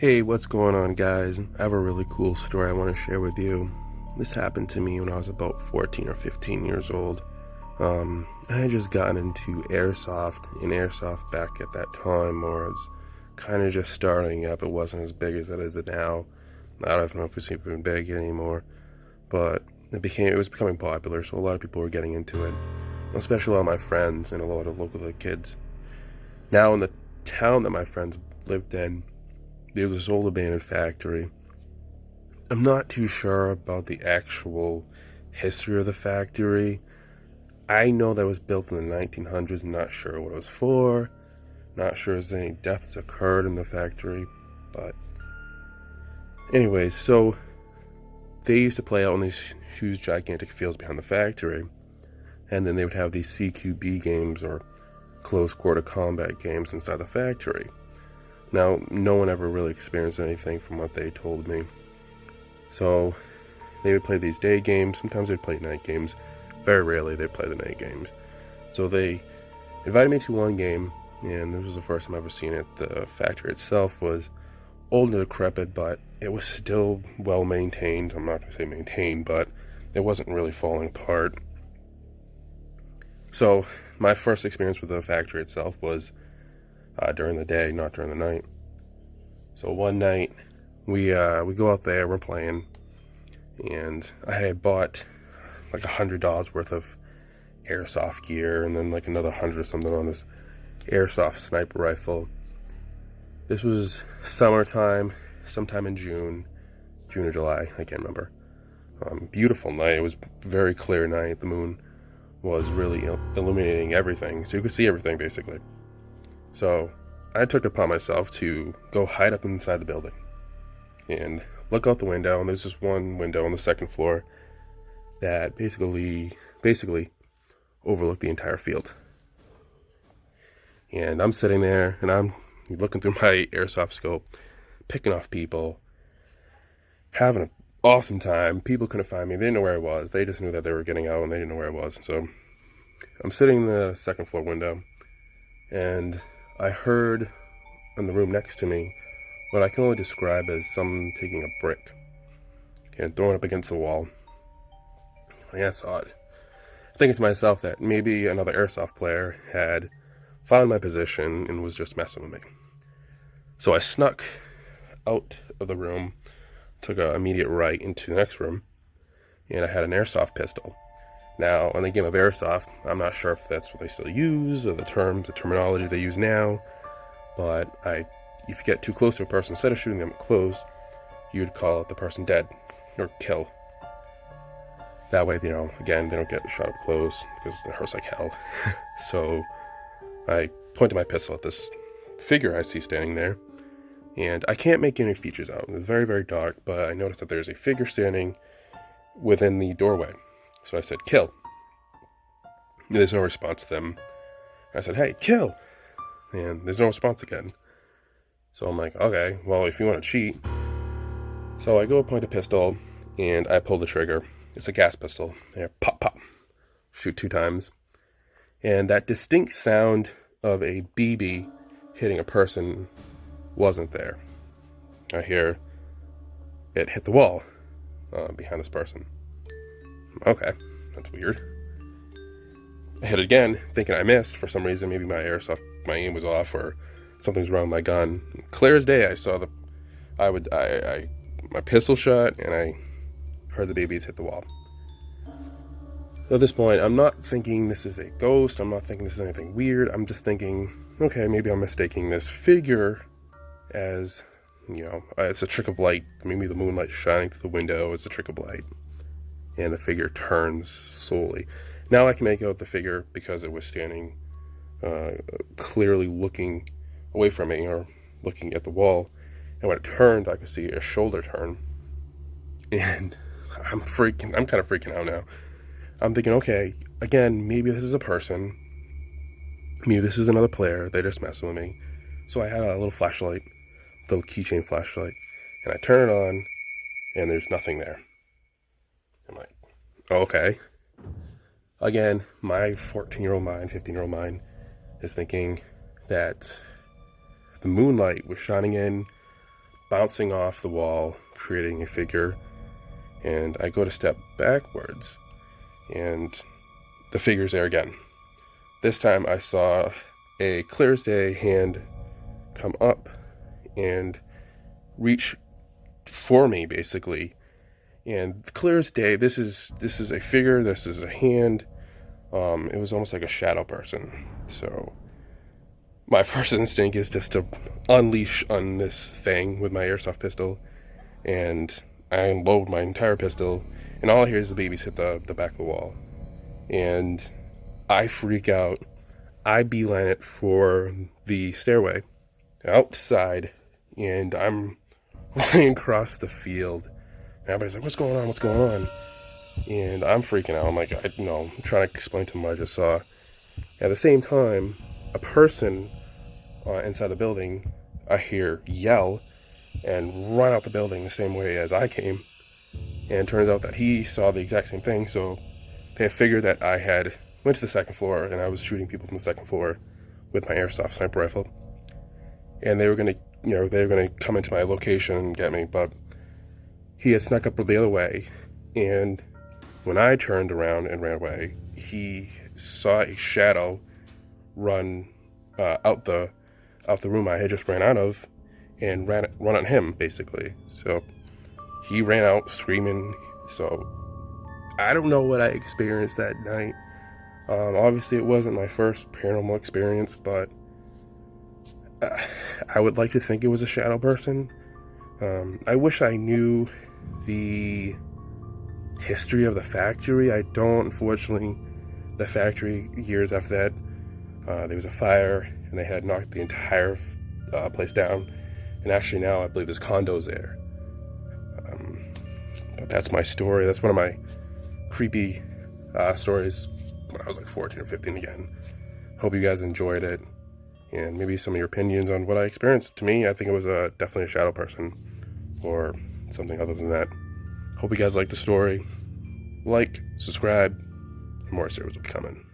Hey, what's going on, guys? I have a really cool story I want to share with you. This happened to me when I was about 14 or 15 years old. I had just gotten into airsoft back at that time, where I was kind of just starting up. It wasn't as big as it is now. I don't know if it's even big anymore, but it was becoming popular, so a lot of people were getting into it, especially all my friends and a lot of local kids. Now, in the town that my friends lived in, there was this old abandoned factory. I'm not too sure about the actual history of the factory. I know that it was built in the 1900s. Not sure what it was for. Not sure if any deaths occurred in the factory. But anyways, so they used to play out in these huge, gigantic fields behind the factory. And then they would have these CQB games, or close quarter combat games, inside the factory. Now, no one ever really experienced anything from what they told me. So they would play these day games. Sometimes they'd play night games. Very rarely they'd play the night games. So they invited me to one game, and this was the first time I've ever seen it. The factory itself was old and decrepit, but it was still well maintained. I'm not going to say maintained, but it wasn't really falling apart. So my first experience with the factory itself was during the day, not during the night. So one night we go out there, we're playing, and I had bought like $100 worth of airsoft gear, and then like another 100 or something on this airsoft sniper rifle. This was summertime, sometime in June or July, I can't remember. Beautiful night. It was a very clear night. The moon was really illuminating everything, so you could see everything basically. So I took it upon myself to go hide up inside the building and look out the window, and there's this one window on the second floor that basically overlooked the entire field. And I'm sitting there, and I'm looking through my airsoft scope, picking off people, having an awesome time. People couldn't find me. They didn't know where I was. They just knew that they were getting out, and they didn't know where I was. So I'm sitting in the second floor window, and I heard in the room next to me what I can only describe as someone taking a brick and throwing it up against the wall. I saw it. Thinking to myself that maybe another airsoft player had found my position and was just messing with me. So I snuck out of the room, took an immediate right into the next room, and I had an airsoft pistol. Now, in the game of airsoft, I'm not sure if that's what they still use, or the terminology they use now, but if you get too close to a person, instead of shooting them close, you'd call the person dead, or kill. That way, again, they don't get shot up close, because it hurts like hell. So I pointed my pistol at this figure I see standing there, and I can't make any features out. It's very, very dark, but I noticed that there's a figure standing within the doorway. So I said, kill. And there's no response to them. I said, hey, kill. And there's no response again. So I'm like, okay, well, if you want to cheat. So I go point the pistol, and I pull the trigger. It's a gas pistol. And pop, pop. Shoot 2 times. And that distinct sound of a BB hitting a person wasn't there. I hear it hit the wall behind this person. Okay, that's weird. I hit it again, thinking I missed for some reason. Maybe my aim was off, or something's wrong with my gun. Clear as day, I saw my pistol shot, and I heard the babies hit the wall. So at this point, I'm not thinking this is a ghost. I'm not thinking this is anything weird. I'm just thinking, okay, maybe I'm mistaking this figure as, it's a trick of light. Maybe the moonlight shining through the window is a trick of light. And the figure turns slowly. Now I can make out the figure because it was standing clearly looking away from me, or looking at the wall. And when it turned, I could see a shoulder turn. And I'm kind of freaking out now. I'm thinking, okay, again, maybe this is a person. Maybe this is another player. They're just messing with me. So I had a little flashlight, little keychain flashlight, and I turn it on, and there's nothing there. I'm like, okay. Again, my 14-year-old mind, 15-year-old mind is thinking that the moonlight was shining in bouncing off the wall, creating a figure, and I go to step backwards, and the figure's there again. This time I saw a clear as day hand come up and reach for me, basically. And clear as day, this is a figure, this is a hand. It was almost like a shadow person. So my first instinct is just to unleash on this thing with my airsoft pistol, and I unload my entire pistol, and all I hear is the babies hit the back of the wall. And I freak out. I beeline it for the stairway outside, and I'm running across the field. And everybody's like, what's going on? What's going on? And I'm freaking out. I'm like, I'm trying to explain to them what I just saw. At the same time, a person inside the building, I hear yell and run out the building the same way as I came. And it turns out that he saw the exact same thing. So they figured that I had went to the second floor and I was shooting people from the second floor with my airsoft sniper rifle. And they were gonna, come into my location and get me, but he had snuck up the other way. And when I turned around and ran away, he saw a shadow run out the room I had just ran out of, and run on him, basically. So he ran out screaming. So I don't know what I experienced that night. Obviously it wasn't my first paranormal experience, but I would like to think it was a shadow person. I wish I knew the history of the factory. I don't, unfortunately. The factory, years after that, there was a fire and they had knocked the entire place down, and actually now I believe there's condos there. But that's my story. That's one of my creepy stories when I was like 14 or 15 again. Hope you guys enjoyed it, and maybe some of your opinions on what I experienced. To me, I think it was definitely a shadow person or something other than that. Hope you guys liked the story. Like, subscribe, and more stories will be coming.